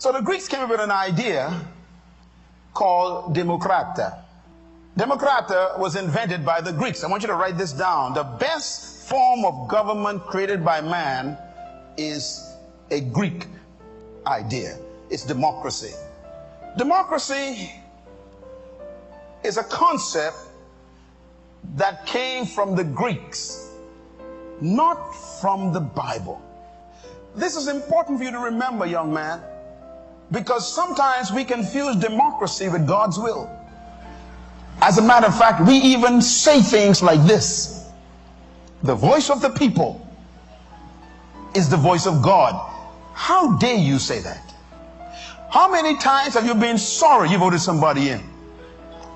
So the Greeks came up with an idea called Demokrata. Demokrata was invented by the Greeks. I want you to write this down. The best form of government created by man is a Greek idea. It's democracy. Democracy is a concept that came from the Greeks, not from the Bible. This is important for you to remember, young man, because sometimes we confuse democracy with God's will. As a matter of fact, we even say things like this: the voice of the people is the voice of God. How dare you say that? How many times have you been sorry you voted somebody in?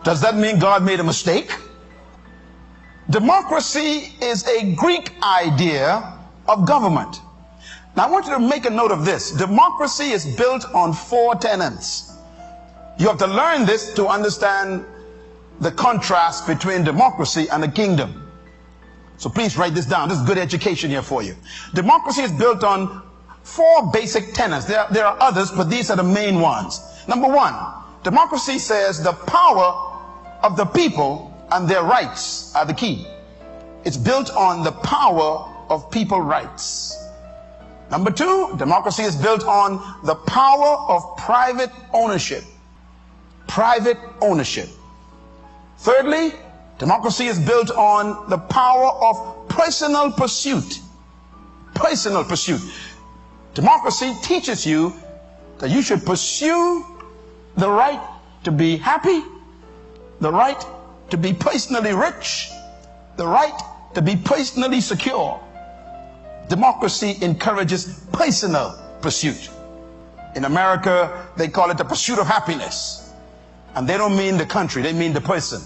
Does that mean God made a mistake? Democracy is a Greek idea of government. Now I want you to make a note of this. Democracy is built on 4 tenets. You have to learn this to understand the contrast between democracy and a kingdom. So please write this down. This is good education here for you. Democracy is built on 4 basic tenets. There are others, but these are the main ones. Number 1, democracy says the power of the people and their rights are the key. It's built on the power of people rights. Number 2, democracy is built on the power of private ownership. Private ownership. Thirdly, democracy is built on the power of personal pursuit. Personal pursuit. Democracy teaches you that you should pursue the right to be happy, the right to be personally rich, the right to be personally secure. Democracy encourages personal pursuit. In America, they call it the pursuit of happiness. And they don't mean the country, they mean the person.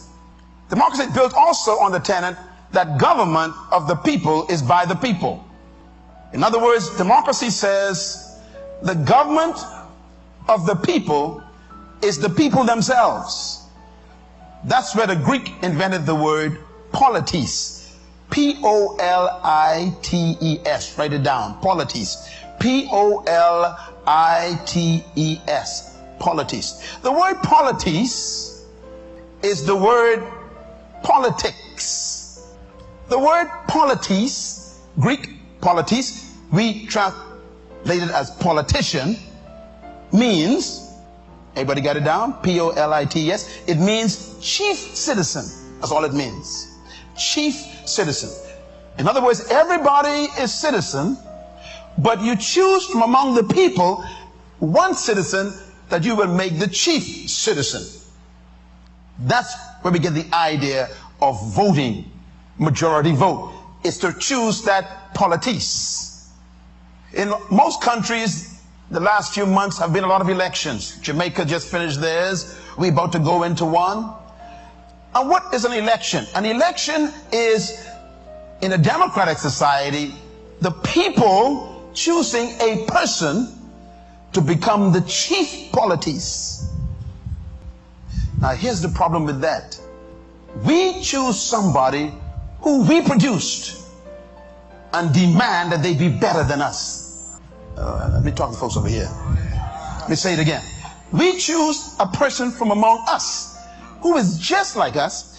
Democracy is built also on the tenet that government of the people is by the people. In other words, democracy says the government of the people is the people themselves. That's where the Greek invented the word politis. P-O-L-I-T-E-S. Write it down. Politis. P-O-L-I-T-E-S. Politis. The word politis is the word politics. The word politis, Greek politis, we translate it as politician, means, everybody got it down? P-O-L-I-T-S. It means chief citizen. That's all it means. Chief citizen. In other words, everybody is citizen, but you choose from among the people one citizen that you will make the chief citizen. That's where we get the idea of voting, majority vote. It's to choose that politis. In most countries, the last few months have been a lot of elections. Jamaica just finished theirs. We're about to go into one. And what is an election? An election is, in a democratic society, the people choosing a person to become the chief politis. Now here's the problem with that. We choose somebody who we produced and demand that they be better than us. Let me talk to folks over here. Let me say it again. We choose a person from among us who is just like us.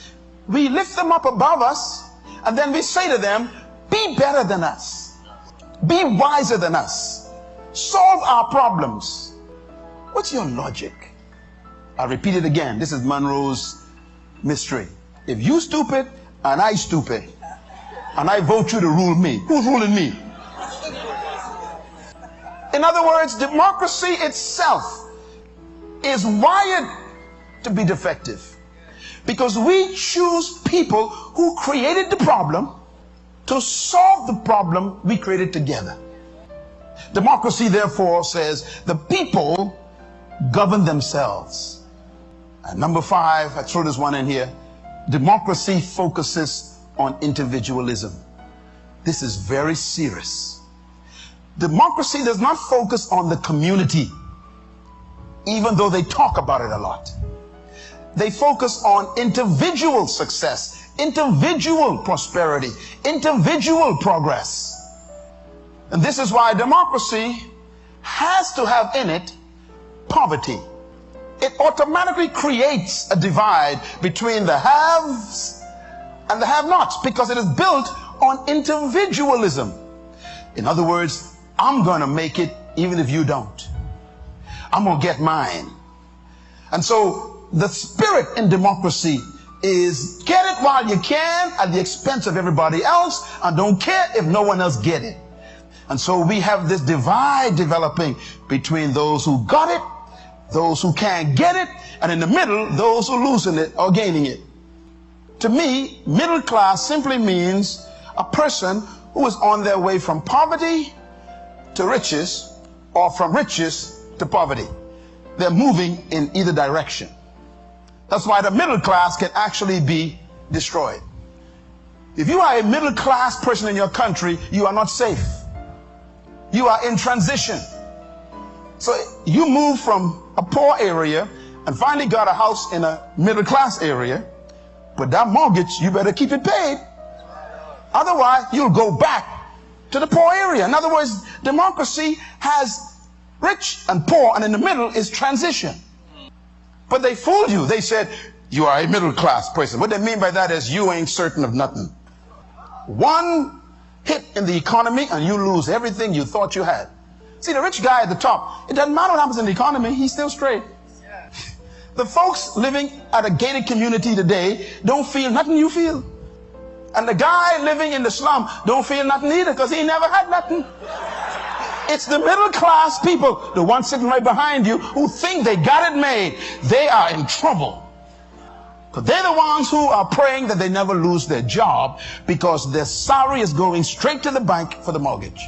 We lift them up above us, and then we say to them, be better than us. Be wiser than us. Solve our problems. What's your logic? I'll repeat it again. This is Monroe's mystery. If you stupid and I stupid, and I vote you to rule me, who's ruling me? In other words, democracy itself is wired to be defective, because we choose people who created the problem to solve the problem we created together. Democracy therefore says the people govern themselves. And number 5, I throw this one in here. Democracy focuses on individualism. This is very serious. Democracy does not focus on the community, even though they talk about it a lot. They focus on individual success, individual prosperity, individual progress. And this is why democracy has to have in it poverty, it automatically creates a divide between the haves and the have-nots, because it is built on individualism. In other words, I'm going to make it even if you don't. I'm going to get mine. And so the spirit in democracy is get it while you can at the expense of everybody else, and don't care if no one else get it. And so we have this divide developing between those who got it, those who can't get it, and in the middle, those who are losing it or gaining it. To me, middle class simply means a person who is on their way from poverty to riches, or from riches to poverty. They're moving in either direction. That's why the middle class can actually be destroyed. If you are a middle class person in your country, you are not safe. You are in transition. So you move from a poor area and finally got a house in a middle class area, but that mortgage, you better keep it paid. Otherwise, you'll go back to the poor area. In other words, democracy has rich and poor, and in the middle is transition. But they fooled you. They said, you are a middle class person. What they mean by that is you ain't certain of nothing. One hit in the economy and you lose everything you thought you had. See, the rich guy at the top, it doesn't matter what happens in the economy, he's still straight. The folks living at a gated community today don't feel nothing you feel. And the guy living in the slum don't feel nothing either, because he never had nothing. It's the middle class people, the ones sitting right behind you, who think they got it made. They are in trouble. Because they're the ones who are praying that they never lose their job, because their salary is going straight to the bank for the mortgage.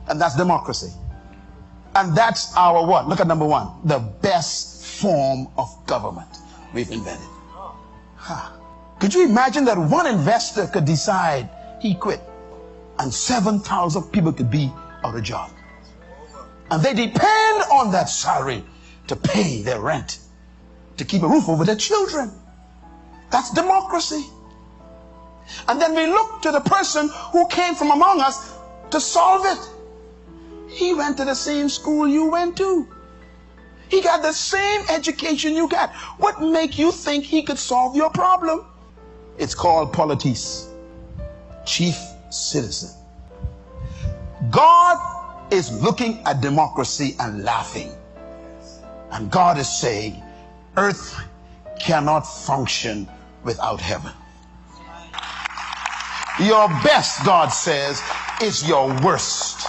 And that's democracy. And that's our what? Look at number one. The best form of government we've invented. Could you imagine that one investor could decide he quit, and 7,000 people could be out of job? And they depend on that salary to pay their rent, to keep a roof over their children. That's democracy. And then we look to the person who came from among us to solve it. He went to the same school you went to. He got the same education you got. What make you think he could solve your problem? It's called politis, chief citizen. God is looking at democracy and laughing. And God is saying, earth cannot function without heaven. Your best, God says, is your worst.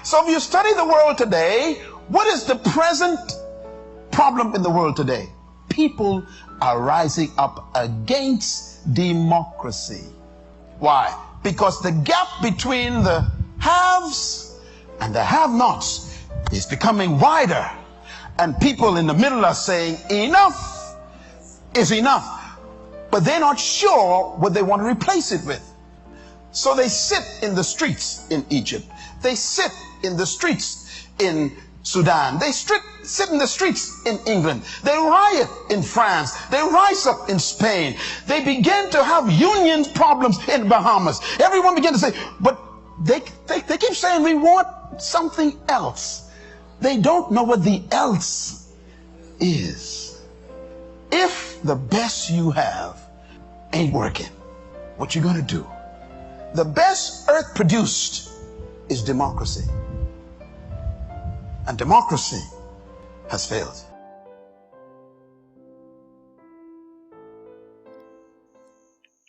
So if you study the world today, what is the present problem in the world today? People are rising up against democracy. Why? Because the gap between the haves and the have-nots is becoming wider. And people in the middle are saying, enough is enough. But they're not sure what they want to replace it with. So they sit in the streets in Egypt. They sit in the streets in Sudan. They sit in the streets in England. They riot in France. They rise up in Spain. They begin to have union problems in Bahamas. Everyone begins to say, but they keep saying we want something else. They don't know what the else is. If the best you have ain't working, what you gonna do? The best earth produced is democracy. And democracy has failed.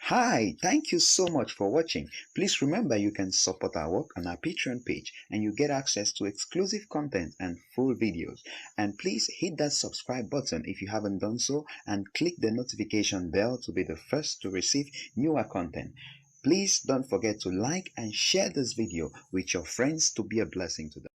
Hi, thank you so much for watching. Please remember you can support our work on our Patreon page, and you get access to exclusive content and full videos. And please hit that subscribe button if you haven't done so, and click the notification bell to be the first to receive newer content. Please don't forget to like and share this video with your friends to be a blessing to them.